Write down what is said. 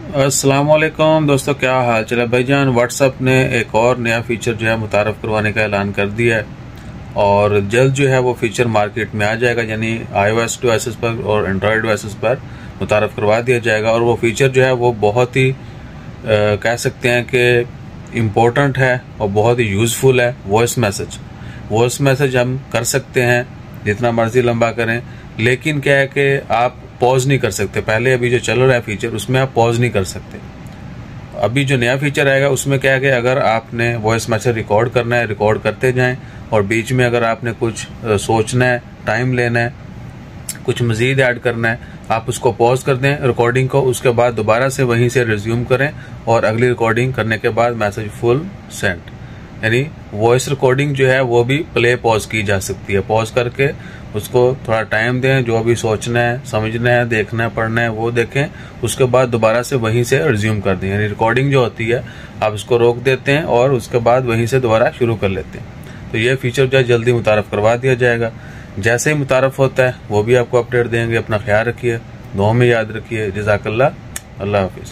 अस्सलामुअलैकुम दोस्तों, क्या हाल चल है भाईजान। व्हाट्सअप ने एक और नया फीचर जो है मुतारफ़ करवाने का ऐलान कर दिया है और जल्द जो है वो फीचर मार्केट में आ जाएगा, यानी iOS डिवाइसेस पर और एंड्रॉयड डिवाइसेस पर मुतारफ़ करवा दिया जाएगा। और वो फीचर जो है वो बहुत ही कह सकते हैं कि इम्पोर्टेंट है और बहुत ही यूज़फुल है। वॉइस मैसेज हम कर सकते हैं, जितना मर्जी लंबा करें, लेकिन क्या है कि आप पॉज नहीं कर सकते। पहले अभी जो चल रहा है फीचर, उसमें आप पॉज नहीं कर सकते। अभी जो नया फीचर आएगा उसमें क्या है कि अगर आपने वॉइस मैसेज रिकॉर्ड करना है, रिकॉर्ड करते जाएं, और बीच में अगर आपने कुछ सोचना है, टाइम लेना है, कुछ मज़ीद ऐड करना है, आप उसको पॉज कर दें रिकॉर्डिंग को, उसके बाद दोबारा से वहीं से रिज्यूम करें और अगली रिकॉर्डिंग करने के बाद मैसेज फुल सेंड। यानी वॉइस रिकॉर्डिंग जो है वो भी प्ले पॉज की जा सकती है। पॉज करके उसको थोड़ा टाइम दें, जो भी सोचना है, समझना है, देखना है, पढ़ना है वो देखें, उसके बाद दोबारा से वहीं से रिज्यूम कर दें। यानी रिकॉर्डिंग जो होती है आप उसको रोक देते हैं और उसके बाद वहीं से दोबारा शुरू कर लेते हैं। तो ये फीचर जो है जल्दी मुतारफ़ करवा दिया जाएगा। जैसे ही मुतारफ़ होता है वो भी आपको अपडेट देंगे। अपना ख्याल रखिए, दुआ में याद रखिए। जज़ाकल्लाह, अल्लाह हाफिज़।